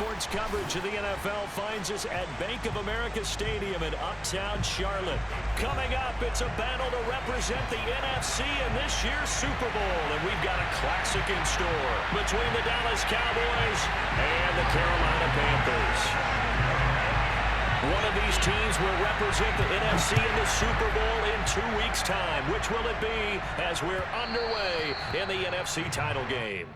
sports coverage of the NFL finds us at Bank of America Stadium in Uptown Charlotte. Coming up, it's a battle to represent the NFC in this year's Super Bowl. And we've got a classic in store between the Dallas Cowboys and the Carolina Panthers. One of these teams will represent the NFC in the Super Bowl in 2 weeks' time. Which will it be as we're underway in the NFC title game?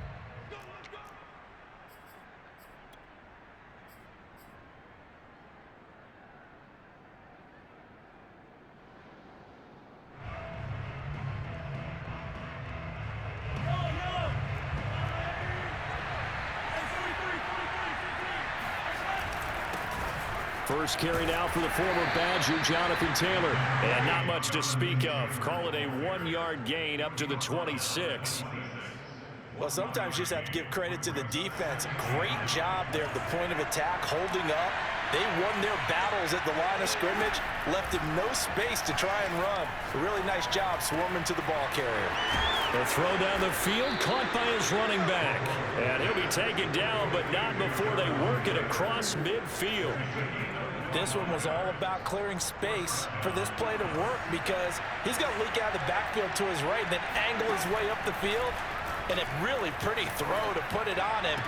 First carry now for the former Badger, Jonathan Taylor. And not much to speak of. Call it a 1-yard gain up to the 26. Well, sometimes you just have to give credit to the defense. Great job there at the point of attack, holding up. They won their battles at the line of scrimmage, left him no space to try and run. A really nice job swarming to the ball carrier. The throw down the field, caught by his running back. And he'll be taken down, but not before they work it across midfield. This one was all about clearing space for this play to work because he's going to leak out of the backfield to his right and then angle his way up the field. And a really pretty throw to put it on him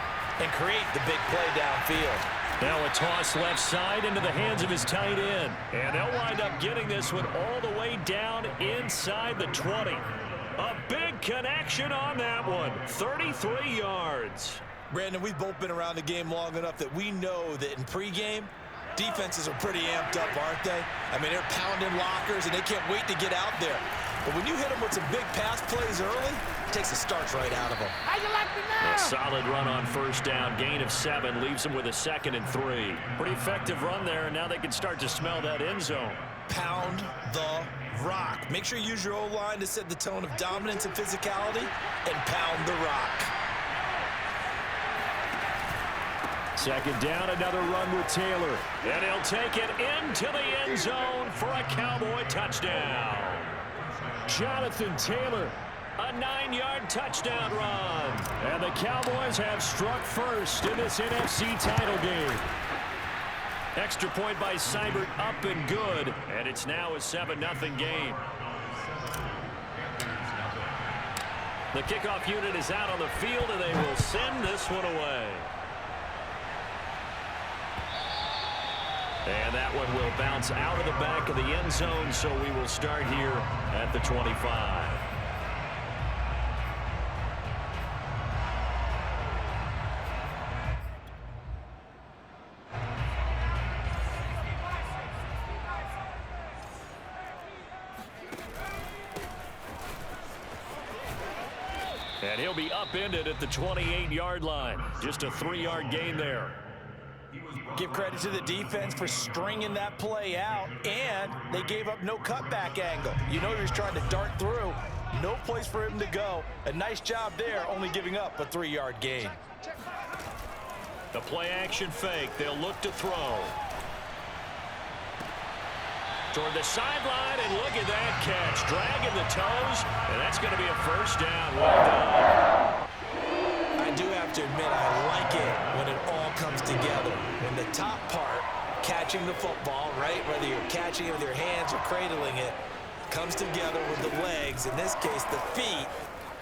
and create the big play downfield. Now a toss left side into the hands of his tight end. And they'll wind up getting this one all the way down inside the 20. A big connection on that one. 33 yards. Brandon, we've both been around the game long enough that we know that in pregame, defenses are pretty amped up, aren't they? I mean, they're pounding lockers, and they can't wait to get out there. But when you hit them with some big pass plays early, it takes the starch right out of them. How you like me now? A solid run on first down. Gain of 7 leaves them with a 2nd and 3. Pretty effective run there, and now they can start to smell that end zone. Pound the rock. Make sure you use your O-line to set the tone of dominance and physicality, and pound the rock. Second down, another run with Taylor. And he'll take it into the end zone for a Cowboy touchdown. Jonathan Taylor, a 9-yard touchdown run. And the Cowboys have struck first in this NFC title game. Extra point by Seibert, up and good. And it's now a 7-0 game. The kickoff unit is out on the field, and they will send this one away. And that one will bounce out of the back of the end zone, so we will start here at the 25. And he'll be upended at the 28-yard line. Just a 3-yard gain there. Give credit to the defense for stringing that play out, and they gave up no cutback angle. You know he was trying to dart through. No place for him to go. A nice job there, only giving up a 3-yard gain. The play action fake. They'll look to throw. Toward the sideline, and look at that catch. Dragging the toes, and that's going to be a first down. Well done. I do have to admit, I like it when it all comes together. When the top part, catching the football, right, whether you're catching it with your hands or cradling it, comes together with the legs, in this case the feet,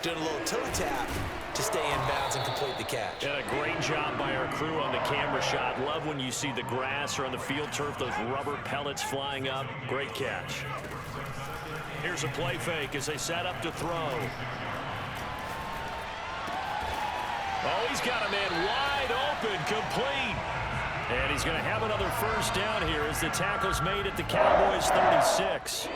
doing a little toe tap to stay in bounds and complete the catch. And a great job by our crew on the camera shot. Love when you see the grass or on the field turf, those rubber pellets flying up. Great catch. Here's a play fake as they set up to throw. Oh, he's got a man wide open, complete. And he's going to have another first down here as the tackle's made at the Cowboys' 36.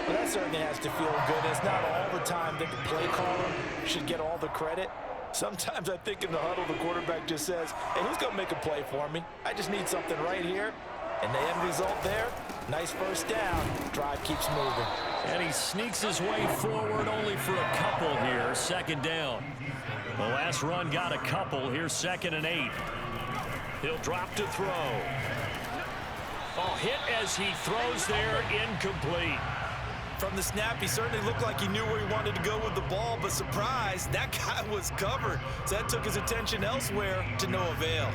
Well, that certainly has to feel good. It's not all the time that the play caller should get all the credit. Sometimes I think in the huddle, the quarterback just says, hey, who's going to make a play for me? I just need something right here. And the end result there, nice first down. Drive keeps moving. And he sneaks his way forward only for a couple here. Second down. The last run got a couple. Here's 2nd and 8. He'll drop to throw. Oh, hit as he throws there, incomplete. From the snap, he certainly looked like he knew where he wanted to go with the ball, but surprise, that guy was covered. So that took his attention elsewhere to no avail.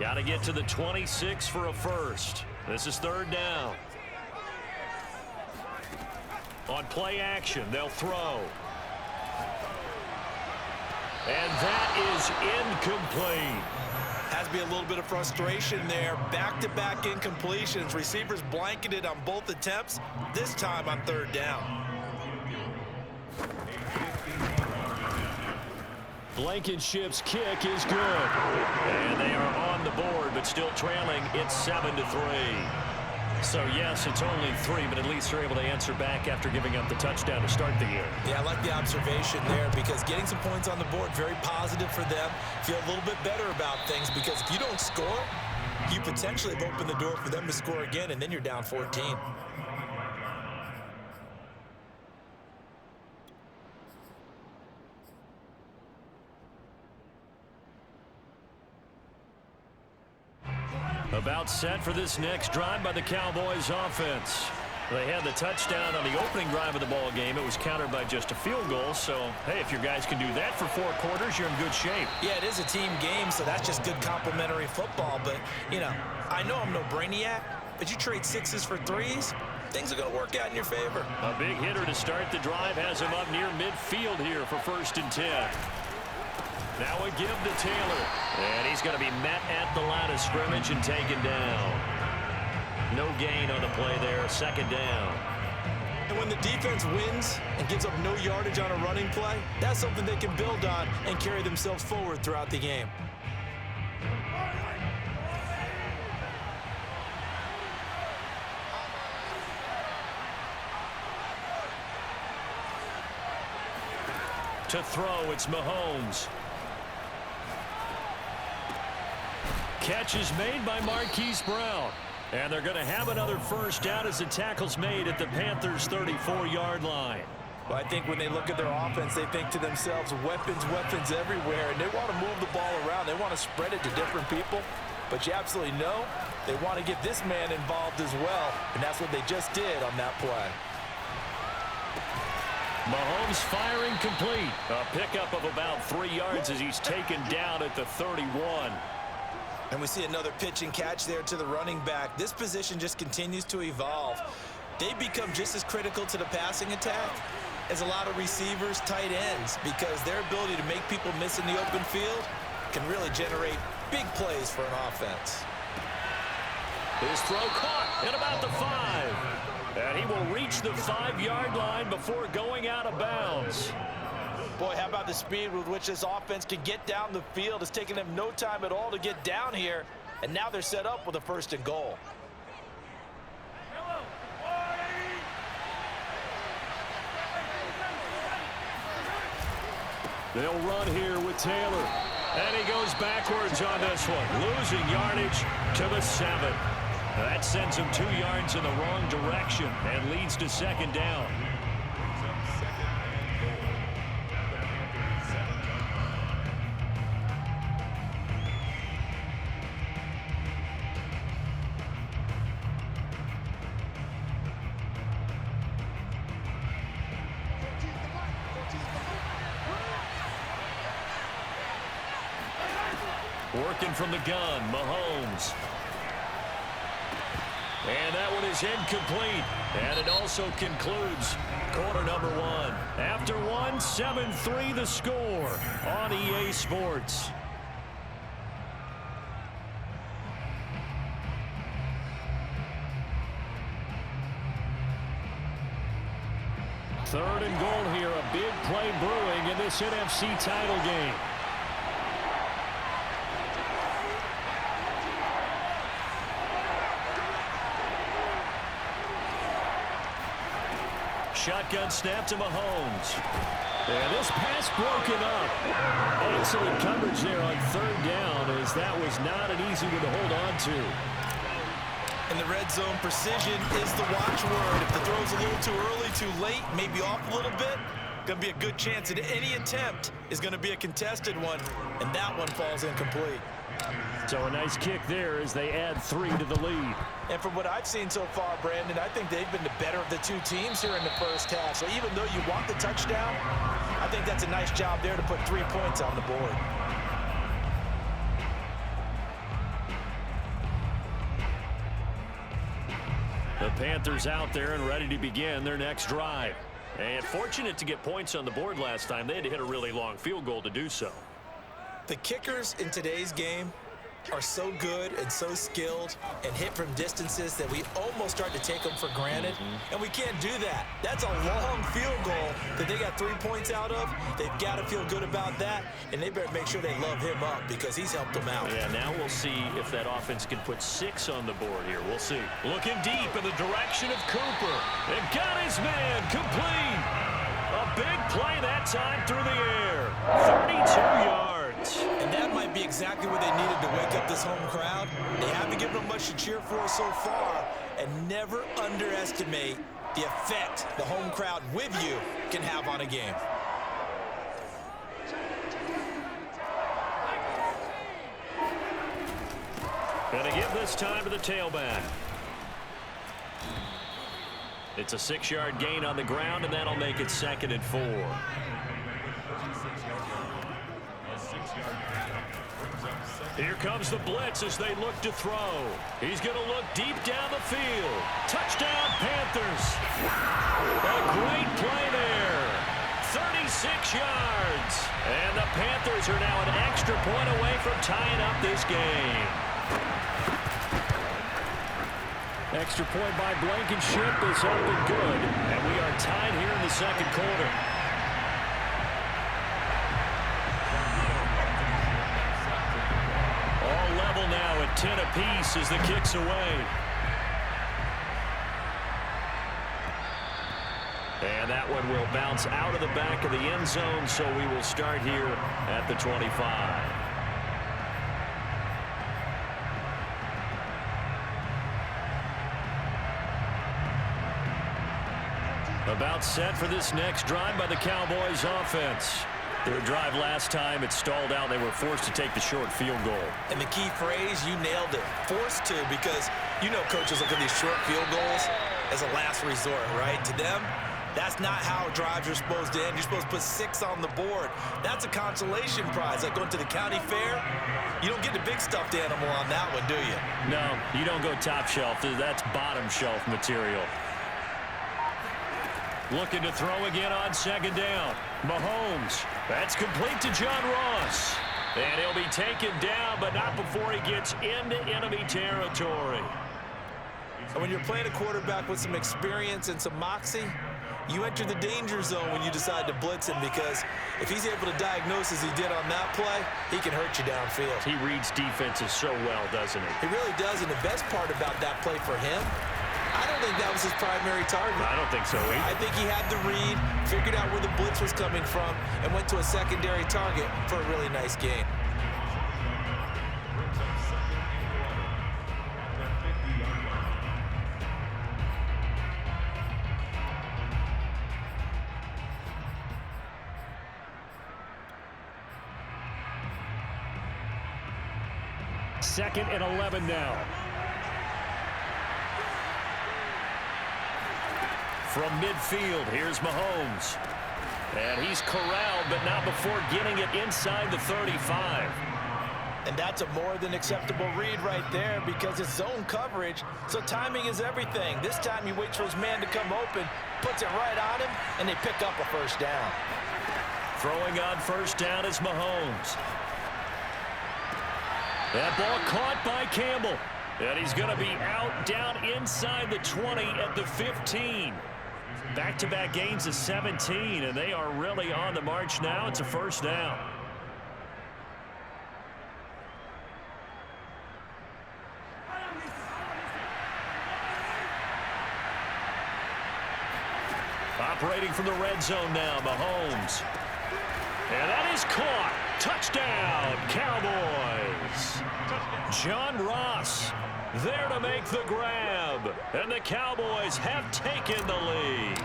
Got to get to the 26 for a first. This is third down. On play action, they'll throw. And that is incomplete. Has to be a little bit of frustration there. Back-to-back incompletions. Receivers blanketed on both attempts, this time on third down. Blankenship's kick is good. And they are on the board, but still trailing. It's 7-3. So, yes, it's only 3, but at least they're able to answer back after giving up the touchdown to start the year. Yeah, I like the observation there because getting some points on the board, very positive for them. Feel a little bit better about things because if you don't score, you potentially have opened the door for them to score again, and then you're down 14. About set for this next drive by the Cowboys offense. They had the touchdown on the opening drive of the ball game. It was countered by just a field goal. So, hey, if your guys can do that for 4 quarters, you're in good shape. Yeah, it is a team game, so that's just good complementary football. But, you know, I know I'm no brainiac, but you trade 6s for 3s, things are going to work out in your favor. A big hitter to start the drive has him up near midfield here for 1st and 10. Now a give to Taylor. And he's going to be met at the line of scrimmage and taken down. No gain on the play there, 2nd down. And when the defense wins and gives up no yardage on a running play, that's something they can build on and carry themselves forward throughout the game. To throw, it's Mahomes. Catch is made by Marquise Brown. And they're going to have another first down as the tackle's made at the Panthers' 34-yard line. Well, I think when they look at their offense, they think to themselves, weapons, weapons everywhere, and they want to move the ball around. They want to spread it to different people. But you absolutely know they want to get this man involved as well, and that's what they just did on that play. Mahomes firing complete. A pickup of about 3 yards as he's taken down at the 31. And we see another pitch and catch there to the running back. This position just continues to evolve. They become just as critical to the passing attack as a lot of receivers, tight ends, because their ability to make people miss in the open field can really generate big plays for an offense. His throw caught at about the 5. And he will reach the 5-yard line before going out of bounds. Boy, how about the speed with which this offense can get down the field? It's taken them no time at all to get down here, and now they're set up with a 1st and goal. They'll run here with Taylor. And he goes backwards on this one, losing yardage to the 7. That sends him 2 yards in the wrong direction and leads to 2nd down. Working from the gun, Mahomes. And that one is incomplete. And it also concludes quarter number 1. After 1, 7-3 the score on EA Sports. Third and goal here. A big play brewing in this NFC title game. Shotgun snap to Mahomes. And this pass broken up. Excellent coverage there on 3rd down, as that was not an easy one to hold on to. And the red zone precision is the watchword. If the throw's a little too early, too late, maybe off a little bit, going to be a good chance that any attempt is going to be a contested one, and that one falls incomplete. So a nice kick there as they add 3 to the lead. And from what I've seen so far, Brandon, I think they've been the better of the 2 teams here in the first half. So even though you want the touchdown, I think that's a nice job there to put 3 points on the board. Panthers out there and ready to begin their next drive. And fortunate to get points on the board last time. They had to hit a really long field goal to do so. The kickers in today's game are so good and so skilled and hit from distances that we almost start to take them for granted. And we can't do that. That's a long field goal that they got 3 points out of. They've got to feel good about that, and they better make sure they love him up because he's helped them out. Yeah, now we'll see if that offense can put 6 on the board here. We'll see. Looking deep in the direction of Cooper. And got his man complete. A big play that time through the air. 32 yards. And that might be exactly what they needed to wake up this home crowd. They haven't given them much to cheer for so far, and never underestimate the effect the home crowd with you can have on a game. Gonna give this time to the tailback. It's a 6-yard gain on the ground, and that'll make it 2nd and 4. Here comes the blitz as they look to throw. He's going to look deep down the field. Touchdown, Panthers. A great play there. 36 yards. And the Panthers are now an extra point away from tying up this game. Extra point by Blankenship is up and good. And we are tied here in the second quarter. Now at 10 apiece as the kick's away. And that one will bounce out of the back of the end zone, so we will start here at the 25. About set for this next drive by the Cowboys offense. Their drive last time, it stalled out. They were forced to take the short field goal. And the key phrase, you nailed it. Forced to, because you know coaches look at these short field goals as a last resort, right? To them, that's not how drives are supposed to end. You're supposed to put 6 on the board. That's a consolation prize. Like going to the county fair, you don't get the big stuffed animal on that one, do you? No, you don't go top shelf. That's bottom shelf material. Looking to throw again on 2nd down. Mahomes. That's complete to John Ross. And he'll be taken down, but not before he gets into enemy territory. And when you're playing a quarterback with some experience and some moxie, you enter the danger zone when you decide to blitz him, because if he's able to diagnose as he did on that play, he can hurt you downfield. He reads defenses so well, doesn't he? He really does, and the best part about that play for him, I don't think that was his primary target. I don't think so either. I think he had the read, figured out where the blitz was coming from, and went to a secondary target for a really nice gain. Second and 11 now. From midfield, here's Mahomes. And he's corralled, but not before getting it inside the 35. And that's a more than acceptable read right there, because it's zone coverage, so timing is everything. This time he waits for his man to come open, puts it right on him, and they pick up a first down. Throwing on first down is Mahomes. That ball caught by Campbell. And he's going to be out down inside the 20 at the 15. Back-to-back gains of 17, and they are really on the march now. It's a first down. Operating from the red zone now, Mahomes. And that is caught. Touchdown, Cowboys. John Ross there to make the grab. And the Cowboys have taken the lead.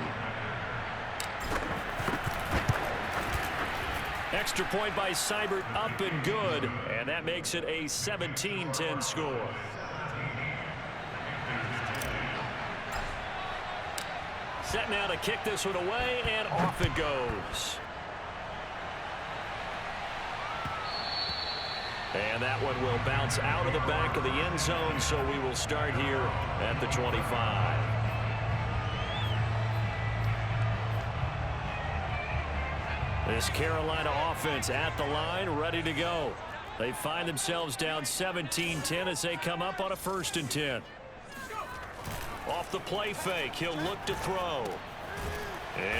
Extra point by Seibert, up and good. And that makes it a 17-10 score. Set now to kick this one away, and off it goes. And that one will bounce out of the back of the end zone, so we will start here at the 25. This Carolina offense at the line, ready to go. They find themselves down 17-10 as they come up on a 1st and 10. Off the play fake, he'll look to throw.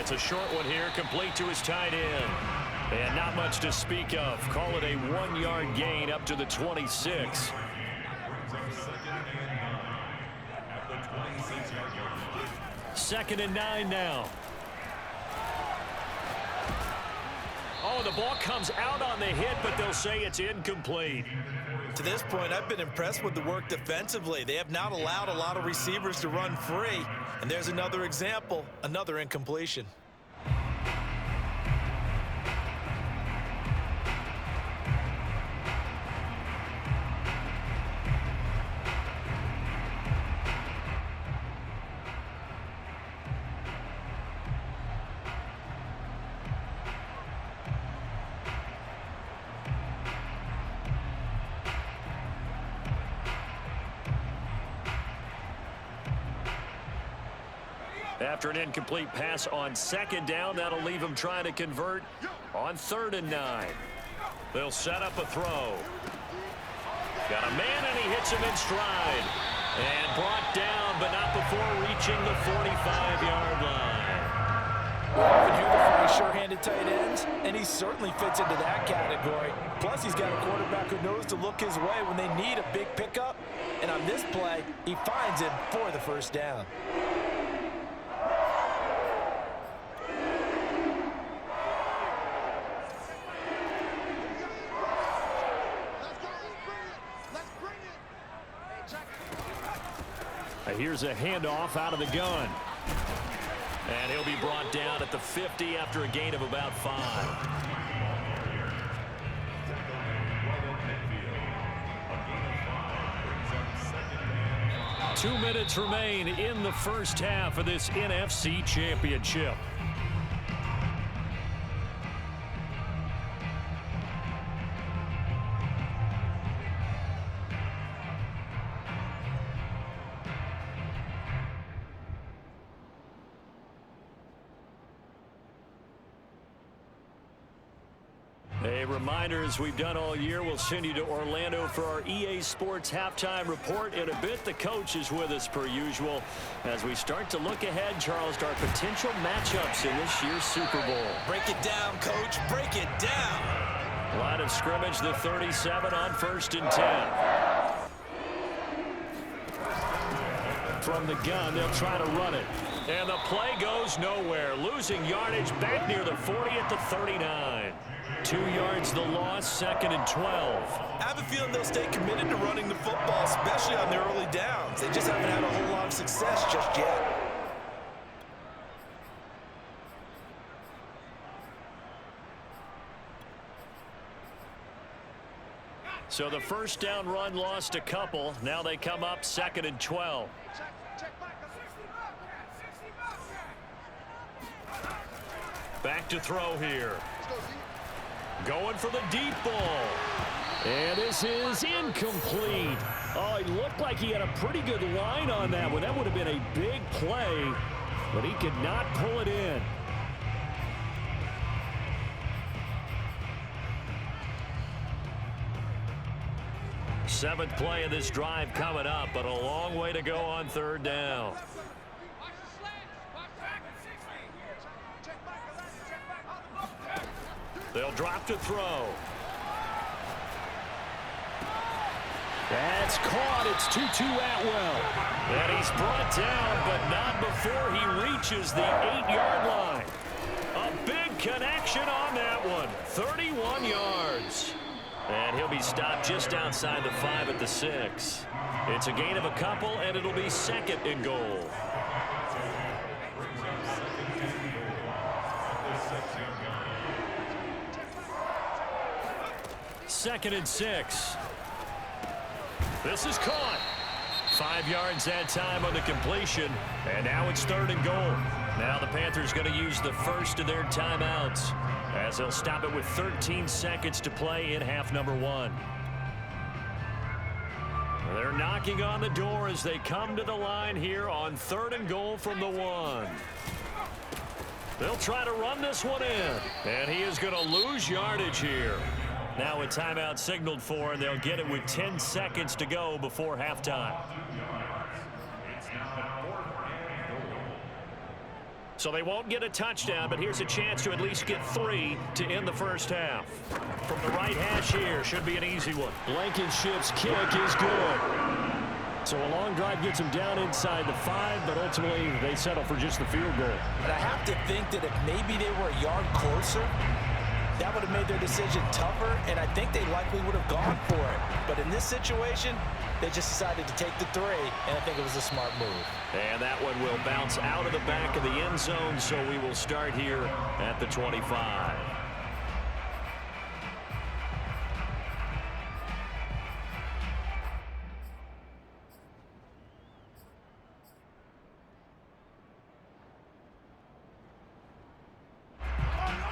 It's a short one here, complete to his tight end. And not much to speak of. Call it a 1-yard gain up to the 26. Second and 9 now. Oh, the ball comes out on the hit, but they'll say it's incomplete. To this point, I've been impressed with the work defensively. They have not allowed a lot of receivers to run free. And there's another example, another incompletion. After an incomplete pass on 2nd down, that'll leave him trying to convert on 3rd and 9. They'll set up a throw. Got a man, and he hits him in stride. And brought down, but not before reaching the 45-yard line. We often hear the phrase sure-handed tight ends, and he certainly fits into that category. Plus, he's got a quarterback who knows to look his way when they need a big pickup. And on this play, he finds it for the 1st down. Here's a handoff out of the gun. And he'll be brought down at the 50 after a gain of about 5. 2 minutes remain in the 1st half of this NFC Championship. A reminder, as we've done all year, we'll send you to Orlando for our EA Sports halftime report. In a bit, the coach is with us per usual as we start to look ahead, Charles, to our potential matchups in this year's Super Bowl. Break it down, Coach. Break it down. Line of scrimmage, the 37 on 1st and 10. From the gun, they'll try to run it. And the play goes nowhere. Losing yardage back near the 40 at the 39. 2 yards the loss, 2nd and 12. I have a feeling they'll stay committed to running the football, especially on the early downs. They just haven't had a whole lot of success just yet. So the 1st down run lost a couple. Now they come up 2nd and 12. Back to throw here. Going for the deep ball. And this is incomplete. Oh, he looked like he had a pretty good line on that one. That would have been a big play, but he could not pull it in. Seventh play of this drive coming up, but a long way to go on 3rd down. They'll drop to throw. That's caught. It's Tutu Atwell. And he's brought down, but not before he reaches the 8-yard line. A big connection on that one. 31 yards. And he'll be stopped just outside the 5 at the 6. It's a gain of a couple, and it'll be 2nd and goal. Second and 6. This is caught. 5 yards that time on the completion. And now it's 3rd and goal. Now the Panthers going to use the first of their timeouts as they'll stop it with 13 seconds to play in half number 1. They're knocking on the door as they come to the line here on 3rd and goal from the 1. They'll try to run this one in. And he is going to lose yardage here. Now a timeout signaled for, and they'll get it with 10 seconds to go before halftime. So they won't get a touchdown, but here's a chance to at least get 3 to end the first half. From the right hash here, should be an easy one. Blankenship's kick is good. So a long drive gets them down inside the 5, but ultimately they settle for just the field goal. And I have to think that if maybe they were a yard closer, that would have made their decision tougher, and I think they likely would have gone for it. But in this situation, they just decided to take the 3, and I think it was a smart move. And that one will bounce out of the back of the end zone, so we will start here at the 25.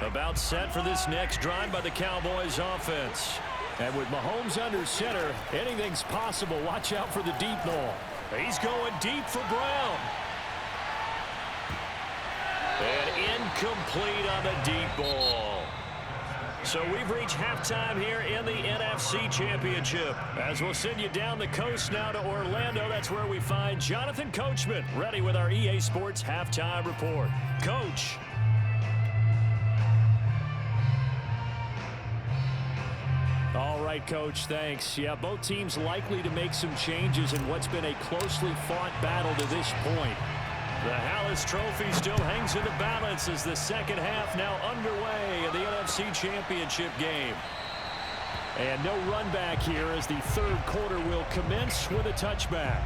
About set for this next drive by the Cowboys offense. And with Mahomes under center, anything's possible. Watch out for the deep ball. He's going deep for Brown. And incomplete on the deep ball. So we've reached halftime here in the NFC Championship. As we'll send you down the coast now to Orlando, that's where we find Jonathan Coachman, ready with our EA Sports halftime report. Coach. All right, Coach, thanks. Yeah, both teams likely to make some changes in what's been a closely fought battle to this point. The Hallis Trophy still hangs in the balance as the second half now underway in the NFC Championship game. And no run back here as the third quarter will commence with a touchback.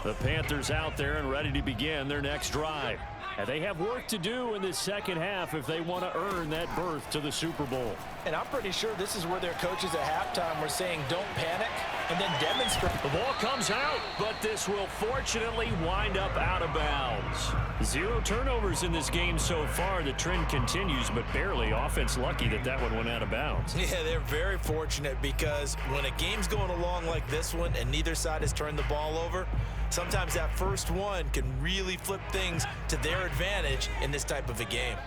The Panthers out there and ready to begin their next drive. And they have work to do in this second half if they want to earn that berth to the Super Bowl. And I'm pretty sure this is where their coaches at halftime were saying don't panic and then demonstrate. The ball comes out, but this will fortunately wind up out of bounds. 0 turnovers in this game so far. The trend continues, but barely. Offense lucky that that one went out of bounds. Yeah, they're very fortunate because when a game's going along like this one and neither side has turned the ball over, sometimes that first one can really flip things to their advantage in this type of a game.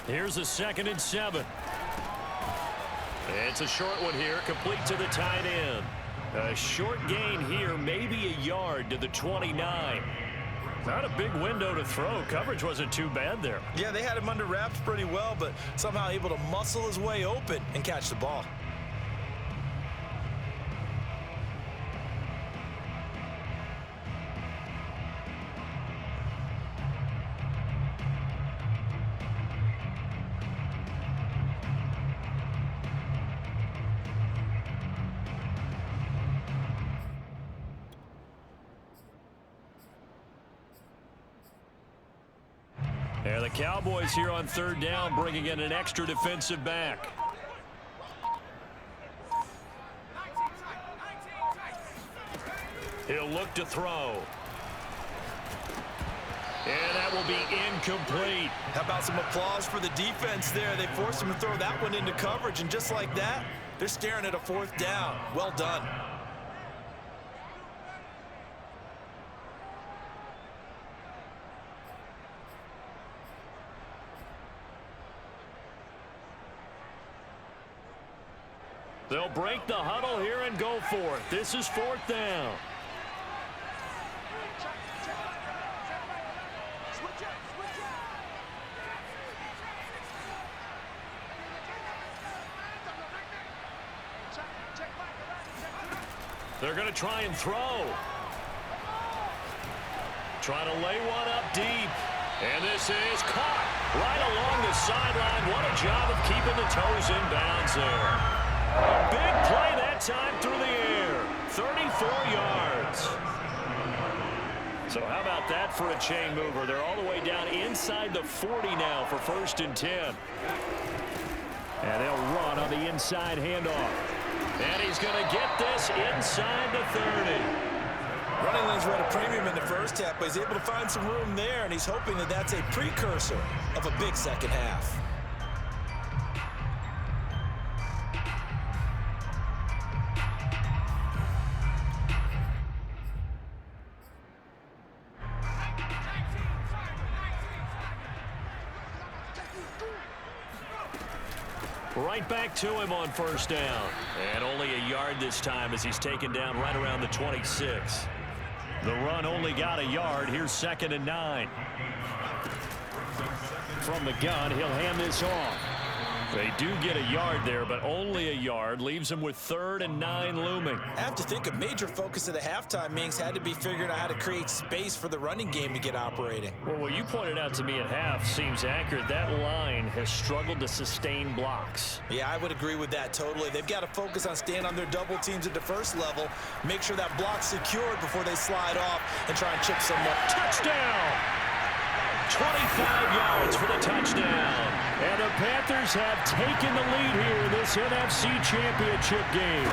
Here's a 2nd and 7. It's a short one here, complete to the tight end. A short gain here, maybe a yard to the 29. Not a big window to throw. Coverage wasn't too bad there. Yeah, they had him under wraps pretty well, but somehow able to muscle his way open and catch the ball. And the Cowboys here on 3rd down, bringing in an extra defensive back. He'll look to throw. And that will be incomplete. How about some applause for the defense there? They forced him to throw that one into coverage, and just like that, they're staring at a 4th down. Well done. They'll break the huddle here and go for it. This is 4th down. They're going to try and throw. Trying to lay one up deep. And this is caught right along the sideline. What a job of keeping the toes in bounds there. A big play that time through the air. 34 yards. So how about that for a chain mover? They're all the way down inside the 40 now for 1st and 10. And they'll run on the inside handoff. And he's going to get this inside the 30. Running lanes were at a premium in the first half, but he's able to find some room there, and he's hoping that that's a precursor of a big second half. Right back to him on first down. And only a yard this time as he's taken down right around the 26. The run only got a yard. Here's 2nd and 9. From the gun, he'll hand this off. They do get a yard there, but only a yard. Leaves him with 3rd and 9 looming. I have to think a major focus of the halftime meetings had to be figuring out how to create space for the running game to get operating. Well, what you pointed out to me at half seems accurate. That line has struggled to sustain blocks. Yeah, I would agree with that totally. They've got to focus on staying on their double teams at the first level, make sure that block's secured before they slide off and try and chip someone. Touchdown! 25 yards for the touchdown. And the Panthers have taken the lead here in this NFC Championship game.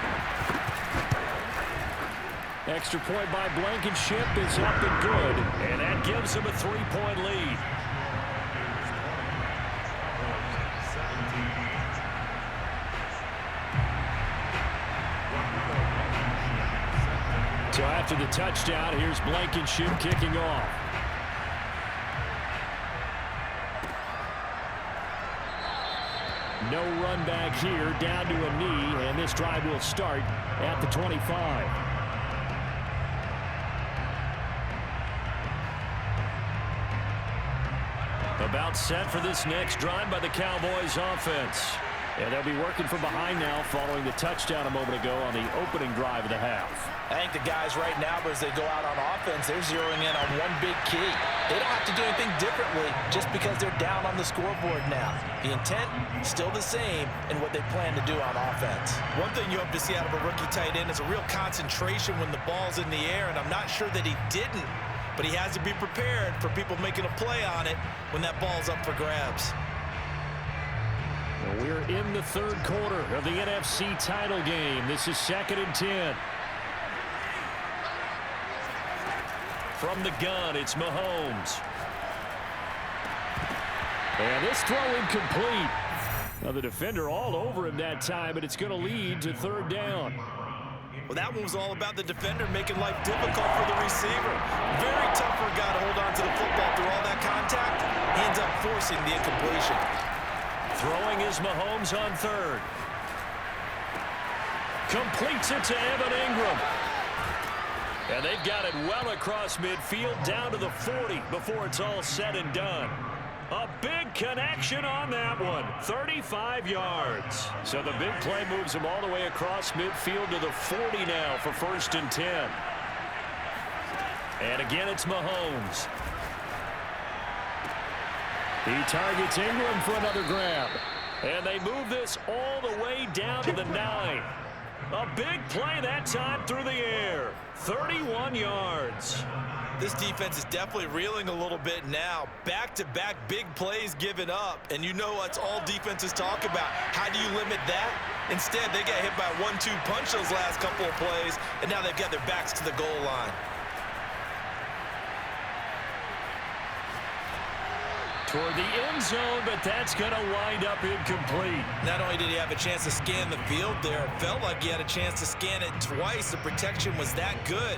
Extra point by Blankenship is up and good. And that gives them a 3-point lead. So after the touchdown, here's Blankenship kicking off. No run back here, down to a knee, and this drive will start at the 25. About set for this next drive by the Cowboys offense. And they'll be working from behind now following the touchdown a moment ago on the opening drive of the half. I think the guys right now, as they go out on offense, they're zeroing in on one big key. They don't have to do anything differently just because they're down on the scoreboard now. The intent, still the same in what they plan to do on offense. One thing you hope to see out of a rookie tight end is a real concentration when the ball's in the air, and I'm not sure that he didn't, but he has to be prepared for people making a play on it when that ball's up for grabs. Well, we're in the third quarter of the NFC title game. This is 2nd and 10. From the gun, it's Mahomes. And this throw incomplete. Now the defender all over him that time, but it's going to lead to 3rd down. Well, that one was all about the defender making life difficult for the receiver. Very tough for a guy to hold on to the football through all that contact. He ends up forcing the incompletion. Throwing is Mahomes on 3rd. Completes it to Evan Ingram. And they've got it well across midfield down to the 40 before it's all said and done. A big connection on that one. 35 yards. So the big play moves him all the way across midfield to the 40 now for 1st and 10. And again, it's Mahomes. He targets Ingram for another grab. And they move this all the way down to the 9. A big play that time through the air. 31 yards. This defense is definitely reeling a little bit now. Back-to-back big plays given up. And you know what's all defenses talk about. How do you limit that? Instead, they got hit by a 1-2 punch those last couple of plays. And now they've got their backs to the goal line. Toward the end zone, but that's going to wind up incomplete. Not only did he have a chance to scan the field there, it felt like he had a chance to scan it twice. The protection was that good.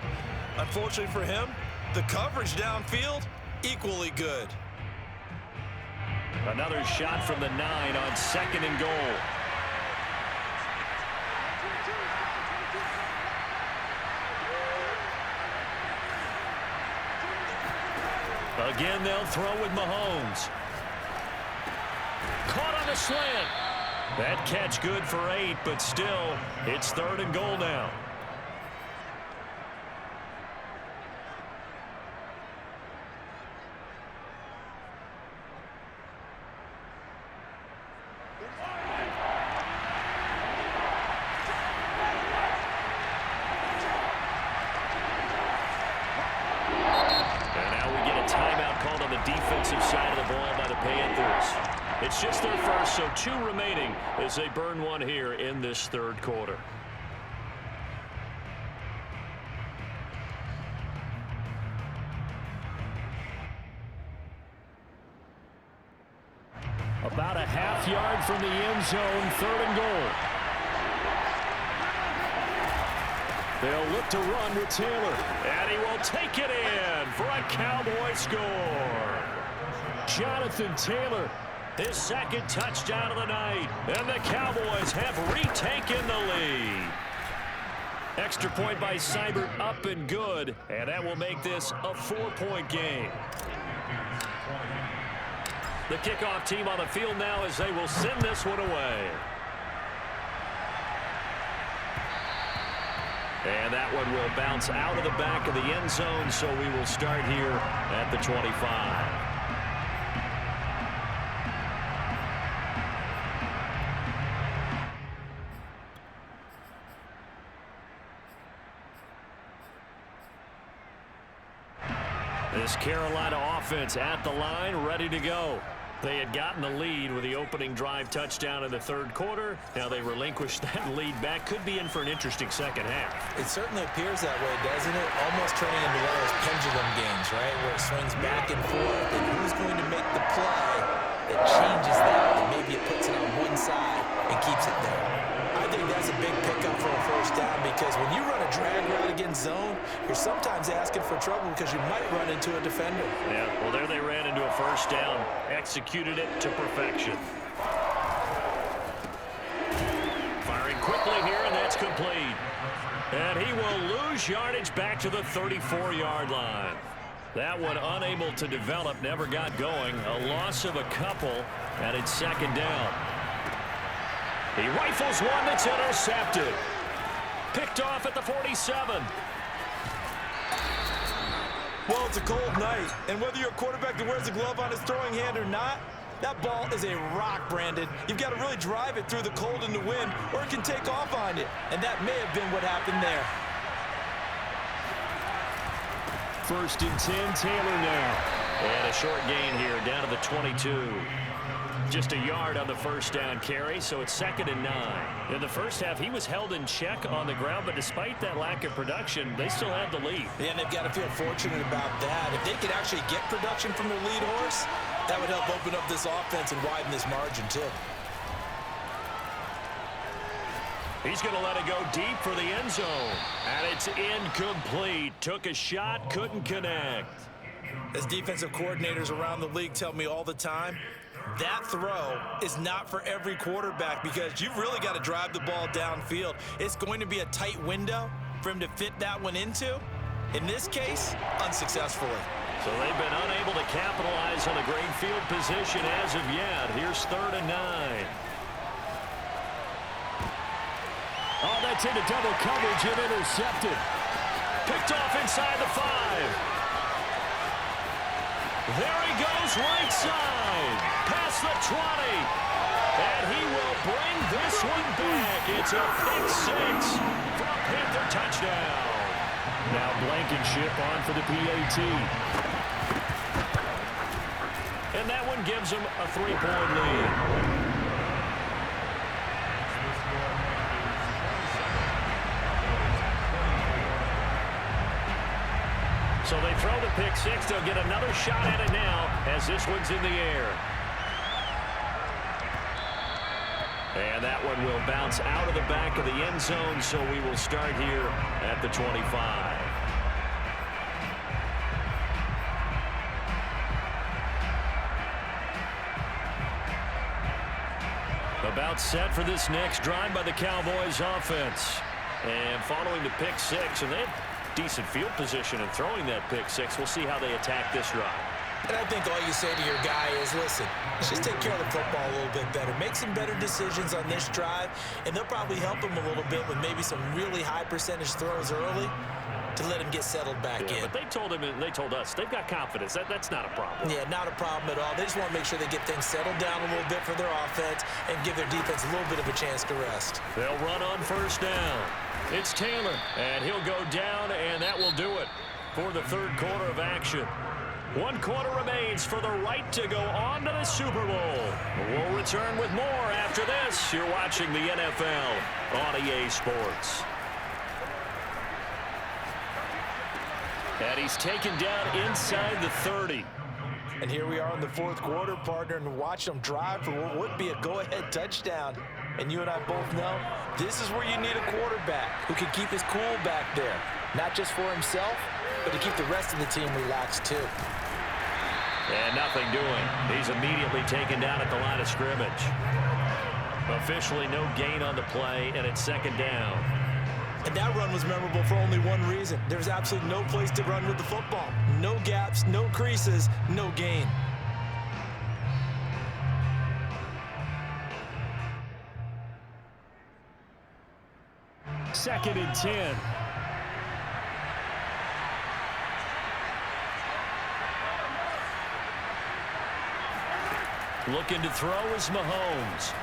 Unfortunately for him, the coverage downfield, equally good. Another shot from the 9 on 2nd and goal. Again, they'll throw with Mahomes. Caught on the slant. That catch good for 8, but still, it's 3rd and goal now. Defensive side of the ball by the Panthers. It's just their first, so 2 remaining as they burn one here in this 3rd quarter. About a half yard from the end zone, 3rd and goal. They'll look to run with Taylor, and he will take it in for a Cowboy score. Jonathan Taylor, his 2nd touchdown of the night, and the Cowboys have retaken the lead. Extra point by Seibert, up and good, and that will make this a 4-point game. The kickoff team on the field now as they will send this one away. And that one will bounce out of the back of the end zone, so we will start here at the 25. This Carolina offense at the line, ready to go. They had gotten the lead with the opening drive touchdown in the 3rd quarter. Now they relinquished that lead back. Could be in for an interesting second half. It certainly appears that way, doesn't it? Almost turning into one of those pendulum games, right? Where it swings back and forth, and who's going to make the play that changes that, and maybe it puts it on one side and keeps it there. I think that's a big pickup for a 1st down, because when you run a drag route against zone, you're sometimes asking for trouble because you might run into a defender. Yeah, well, there they ran into a 1st down, executed it to perfection. Firing quickly here, and that's complete. And he will lose yardage back to the 34-yard line. That one unable to develop, never got going. A loss of a couple, and it's 2nd down. He rifles one that's intercepted. Picked off at the 47. Well, it's a cold night, and whether you're a quarterback that wears a glove on his throwing hand or not, that ball is a rock, Brandon. You've got to really drive it through the cold and the wind, or it can take off on you, and that may have been what happened there. 1st and 10, Taylor now. And a short gain here, down to the 22. Just a yard on the 1st down carry, so it's 2nd and 9. In the 1st half, he was held in check on the ground, but despite that lack of production, they still had the lead. Yeah, and they've got to feel fortunate about that. If they could actually get production from their lead horse, that would help open up this offense and widen this margin, too. He's going to let it go deep for the end zone, and it's incomplete. Took a shot, couldn't connect. As defensive coordinators around the league tell me all the time, that throw is not for every quarterback, because you've really got to drive the ball downfield. It's going to be a tight window for him to fit that one into. In this case, unsuccessfully. So they've been unable to capitalize on a great field position as of yet. Here's 3rd and 9. Oh, that's into double coverage and intercepted. Picked off inside the 5. There he goes, right side, past the 20, and he will bring this one back. It's a pick 6 for a Panther touchdown. Now Blankenship on for the PAT. And that one gives him a 3-point lead. So they throw the pick 6. They'll get another shot at it now as this one's in the air. And that one will bounce out of the back of the end zone, so we will start here at the 25. About set for this next drive by the Cowboys offense. And following the pick 6, and they have decent field position in throwing that pick 6. We'll see how they attack this drive. And I think all you say to your guy is, listen, let's just take care of the football a little bit better. Make some better decisions on this drive, and they'll probably help him a little bit with maybe some really high percentage throws early to let him get settled back in. But they told him, and they told us, they've got confidence. That's not a problem. Yeah, not a problem at all. They just want to make sure they get things settled down a little bit for their offense and give their defense a little bit of a chance to rest. They'll run on 1st down. It's Taylor, and he'll go down, and that will do it for the 3rd quarter of action. 1 quarter remains for the right to go on to the Super Bowl. We'll return with more after this. You're watching the NFL on EA Sports. And he's taken down inside the 30. And here we are in the fourth quarter, partner, and watch them drive for what would be a go-ahead touchdown. And you and I both know this is where you need a quarterback who can keep his cool back there, not just for himself, but to keep the rest of the team relaxed too. And nothing doing. He's immediately taken down at the line of scrimmage. Officially no gain on the play, and it's second down. And that run was memorable for only one reason. There's absolutely no place to run with the football. No gaps, no creases, no gain. Second and 10. Looking to throw is Mahomes.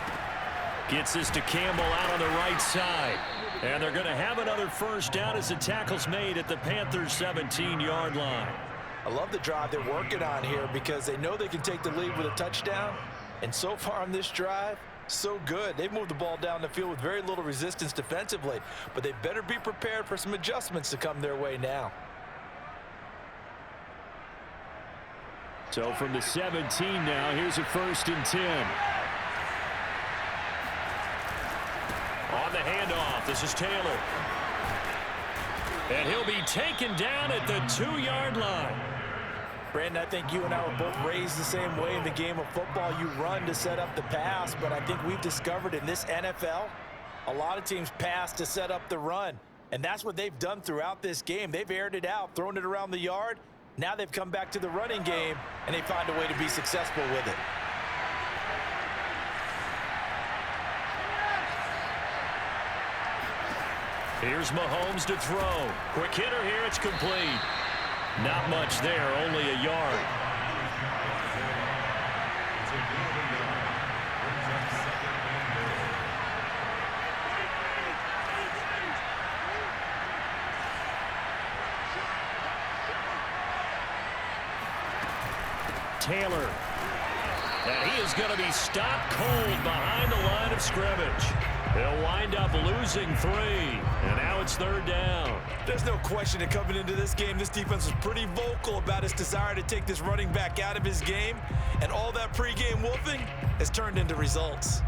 Gets this to Campbell out on the right side. And they're going to have another first down as the tackle's made at the Panthers' 17-yard line. I love the drive they're working on here because they know they can take the lead with a touchdown. And so far on this drive, so good. They've moved the ball down the field with very little resistance defensively, but they better be prepared for some adjustments to come their way now. So from the 17 now, here's a first and 10. On the handoff, this is Taylor. And he'll be taken down at the 2-yard line. Brandon, I think you and I were both raised the same way in the game of football. You run to set up the pass, but I think we've discovered in this NFL, a lot of teams pass to set up the run. And that's what they've done throughout this game. They've aired it out, thrown it around the yard. Now they've come back to the running game, and they find a way to be successful with it. Here's Mahomes to throw. Quick hitter here, it's complete. Not much there, only a yard. Taylor. And he is going to be stopped cold behind the line of scrimmage. They'll wind up losing 3, and now it's third down. There's no question that coming into this game, this defense was pretty vocal about its desire to take this running back out of his game, and all that pregame wolfing has turned into results.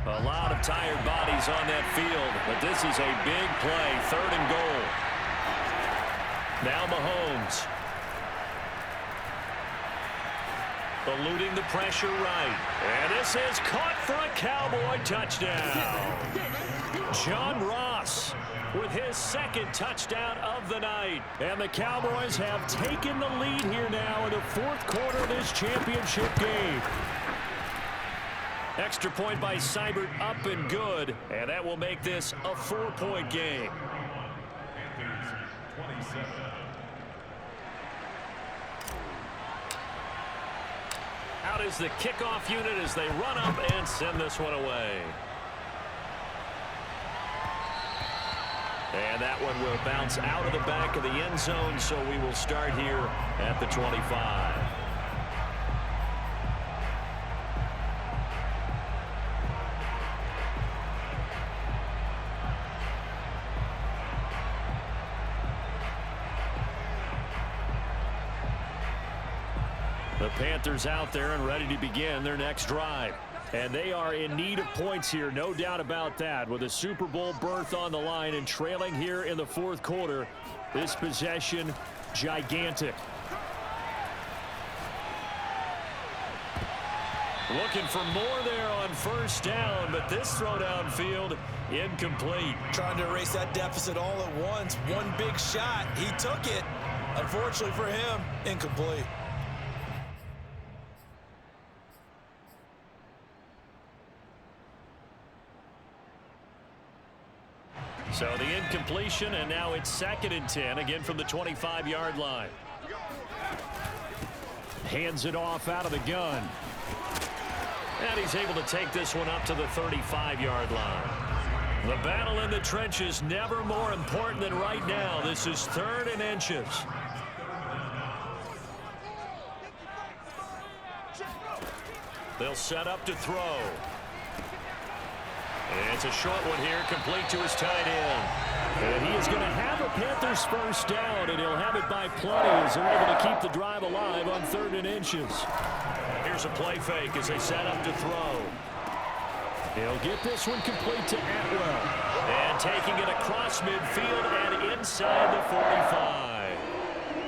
A lot of tired bodies on that field, but this is a big play, 3rd and goal. Now Mahomes. Eluding the pressure right. And this is caught for a Cowboy touchdown. John Ross with his 2nd touchdown of the night. And the Cowboys have taken the lead here now in the 4th quarter of this championship game. Extra point by Seibert, up and good. And that will make this a 4-point game. Out is the kickoff unit as they run up and send this one away. And that one will bounce out of the back of the end zone, so we will start here at the 25. The Panthers out there and ready to begin their next drive. And they are in need of points here, no doubt about that. With a Super Bowl berth on the line and trailing here in the 4th quarter, this possession gigantic. Looking for more there on first down, but this throw downfield incomplete. Trying to erase that deficit all at once. One big shot. He took it. Unfortunately for him, incomplete. So the incompletion, and now it's 2nd and 10, again from the 25-yard line. Hands it off out of the gun. And he's able to take this one up to the 35-yard line. The battle in the trenches never more important than right now. This is 3rd and inches. They'll set up to throw. And it's a short one here, complete to his tight end. And he is going to have a Panthers first down, and he'll have it by plenty as they're able to keep the drive alive on 3rd and inches. Here's a play fake as they set up to throw. He'll get this one complete to Atwell. And taking it across midfield and inside the 45.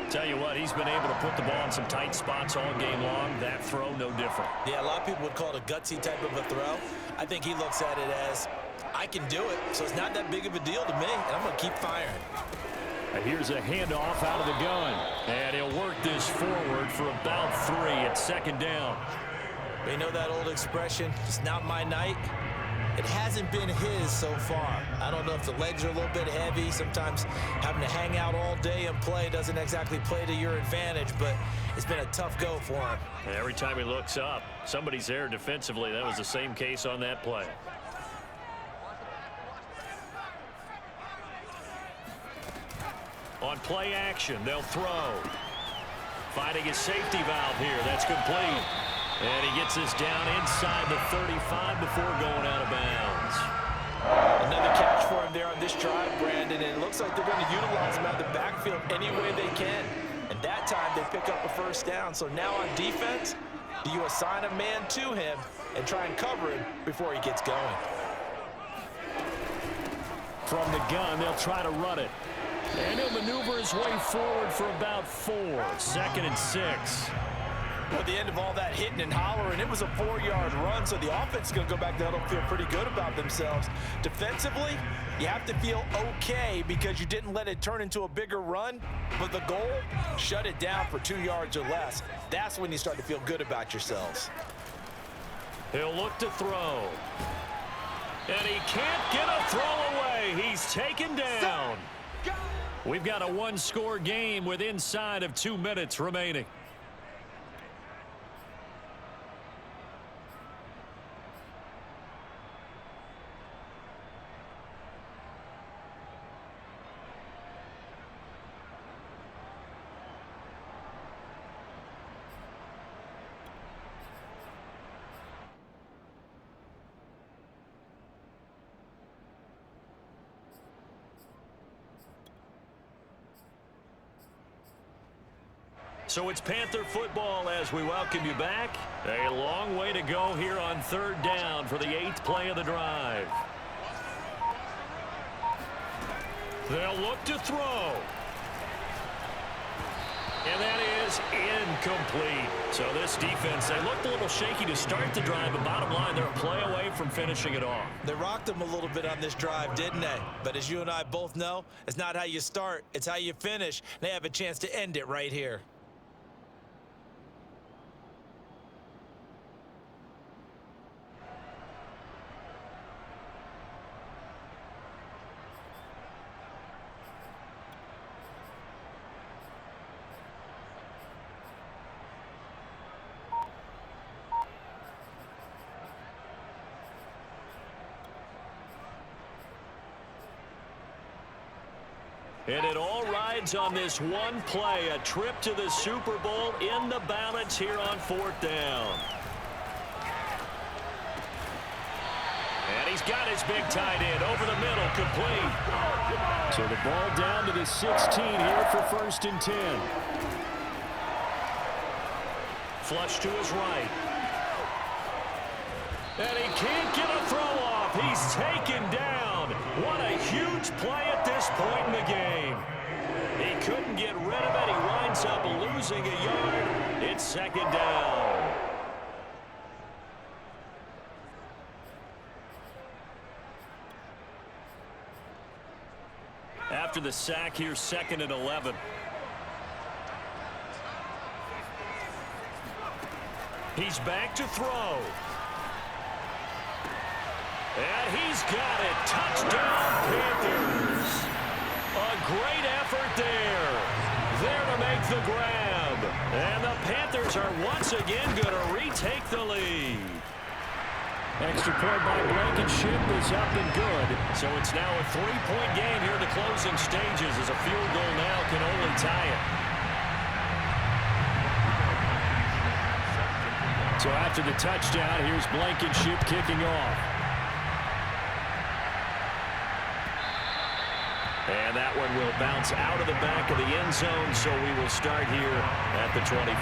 Tell you what, he's been able to put the ball in some tight spots all game long. That throw, no different. Yeah, a lot of people would call it a gutsy type of a throw. I think he looks at it as, I can do it, so it's not that big of a deal to me, and I'm going to keep firing. And here's a handoff out of the gun. And he'll work this forward for about 3 at 2nd down. You know that old expression, it's not my night? It hasn't been his so far. I don't know if the legs are a little bit heavy. Sometimes having to hang out all day and play doesn't exactly play to your advantage, but it's been a tough go for him. And every time he looks up, somebody's there defensively. That was the same case on that play. On play action, they'll throw. Finding his safety valve here. That's complete. And he gets this down inside the 35 before going out of bounds. Another catch for him there on this drive, Brandon, and it looks like they're going to utilize him out of the backfield any way they can. And that time they pick up a first down. So now on defense, do you assign a man to him and try and cover him before he gets going? From the gun, they'll try to run it. And he'll maneuver his way forward for about 4. 2nd and 6. At the end of all that hitting and hollering, it was a 4-yard run, so the offense is going to go back there and feel pretty good about themselves. Defensively, you have to feel okay because you didn't let it turn into a bigger run, but the goal, shut it down for 2 yards or less. That's when you start to feel good about yourselves. He'll look to throw. And he can't get a throw away. He's taken down. We've got a 1-score game with inside of 2 minutes remaining. So it's Panther football as we welcome you back. A long way to go here on 3rd down for the 8th play of the drive. They'll look to throw. And that is incomplete. So this defense, they looked a little shaky to start the drive, but bottom line, they're a play away from finishing it off. They rocked them a little bit on this drive, didn't they? But as you and I both know, it's not how you start, it's how you finish. They have a chance to end it right here. And it all rides on this one play, a trip to the Super Bowl in the balance here on 4th down. And he's got his big tight end over the middle, complete. So the ball down to the 16 here for 1st and 10. Flush to his right. And he can't get a throw off. He's taken down. What a huge play at this point in the game. He couldn't get rid of it. He winds up losing a yard. It's 2nd down. After the sack, here's 2nd and 11. He's back to throw. And he's got it. Touchdown, Panthers. A great effort there. There to make the grab. And the Panthers are once again going to retake the lead. Extra point by Blankenship is up and good. So it's now a 3-point game here in the closing stages as a field goal now can only tie it. So after the touchdown, here's Blankenship kicking off. And that one will bounce out of the back of the end zone, so we will start here at the 25.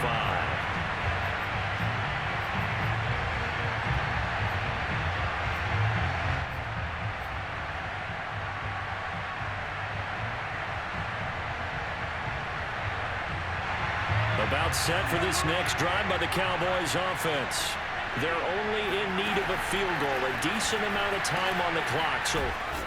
About set for this next drive by the Cowboys offense. They're only in need of a field goal, a decent amount of time on the clock. So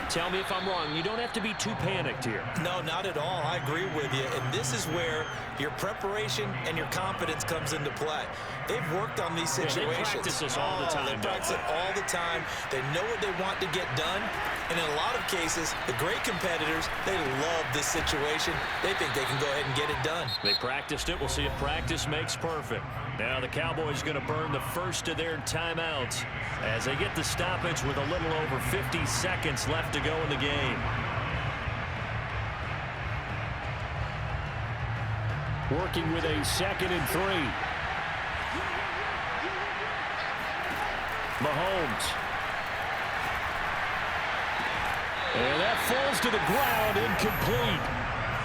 tell me if I'm wrong. You don't have to be too panicked here. No, not at all. I agree with you. And this is where your preparation and your confidence comes into play. They've worked on these situations. Yeah, they practice this all the time. They practice it all the time. They know what they want to get done. And in a lot of cases, the great competitors, they love this situation. They think they can go ahead and get it done. They practiced it. We'll see if practice makes perfect. Now the Cowboys going to burn the first of their timeouts as they get the stoppage with a little over 50 seconds left to go in the game. Working with a 2nd and 3. Mahomes. And that falls to the ground, incomplete.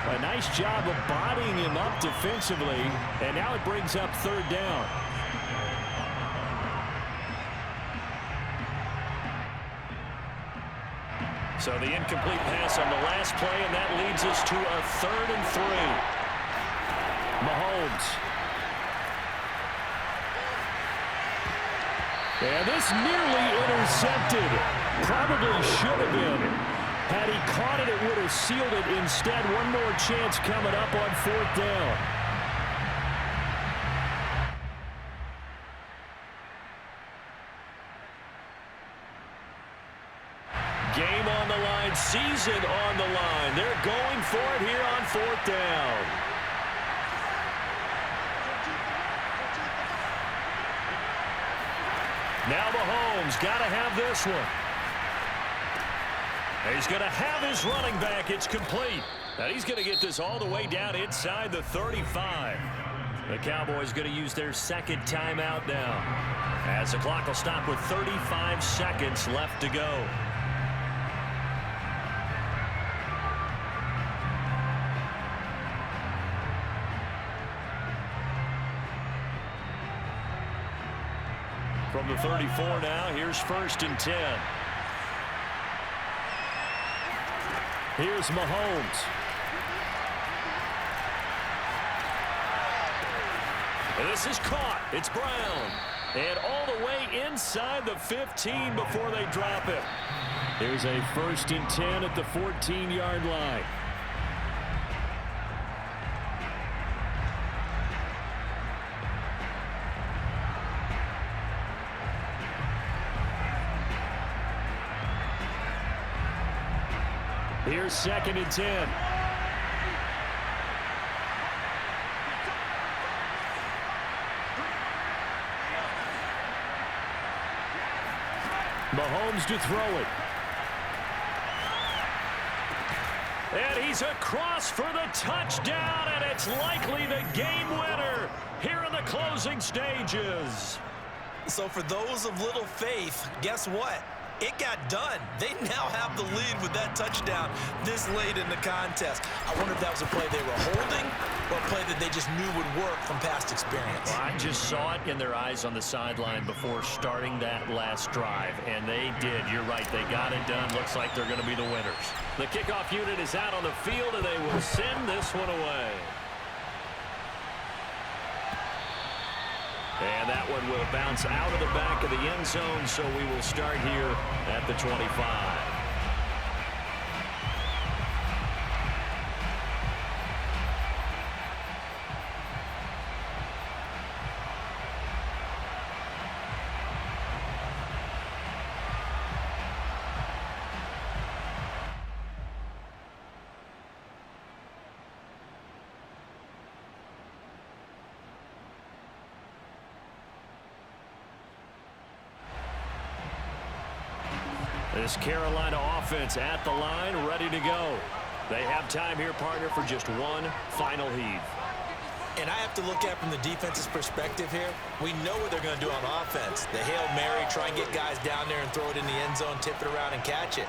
A nice job of bodying him up defensively, and now it brings up 3rd down. So the incomplete pass on the last play, and that leads us to a 3rd and 3. Mahomes. And this nearly intercepted. Probably should have been. Had he caught it, it would have sealed it. Instead, one more chance coming up on 4th down. Game on the line, season on the line. They're going for it here on 4th down. Now Mahomes got to have this one. He's going to have his running back. It's complete. And he's going to get this all the way down inside the 35. The Cowboys going to use their 2nd timeout now, as the clock will stop with 35 seconds left to go. From the 34 now, here's 1st and 10. Here's Mahomes. And this is caught. It's Brown. And all the way inside the 15 before they drop it. Here's a 1st and 10 at the 14-yard line. Here's 2nd and 10. Mahomes to throw it. And he's across for the touchdown, and it's likely the game winner here in the closing stages. So for those of little faith, guess what? It got done. They now have the lead with that touchdown this late in the contest. I wonder if that was a play they were holding or a play that they just knew would work from past experience. Well, I just saw it in their eyes on the sideline before starting that last drive, and they did. You're right. They got it done. Looks like they're going to be the winners. The kickoff unit is out on the field, and they will send this one away. And that one will bounce out of the back of the end zone, so we will start here at the 25. This Carolina offense at the line, ready to go. They have time here, partner, for just one final heave. And I have to look at from the defense's perspective here. We know what they're going to do on offense. The Hail Mary, try and get guys down there and throw it in the end zone, tip it around and catch it.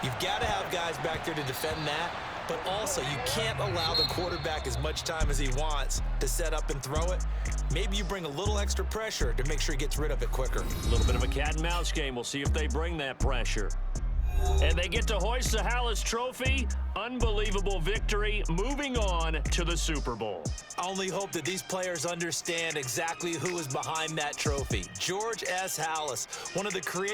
You've got to have guys back there to defend that, but also you can't allow the quarterback as much time as he wants to set up and throw it. Maybe you bring a little extra pressure to make sure he gets rid of it quicker. A little bit of a cat and mouse game. We'll see if they bring that pressure. And they get to hoist the Hallis Trophy. Unbelievable victory. Moving on to the Super Bowl. I only hope that these players understand exactly who is behind that trophy. George S. Hallis, one of the creators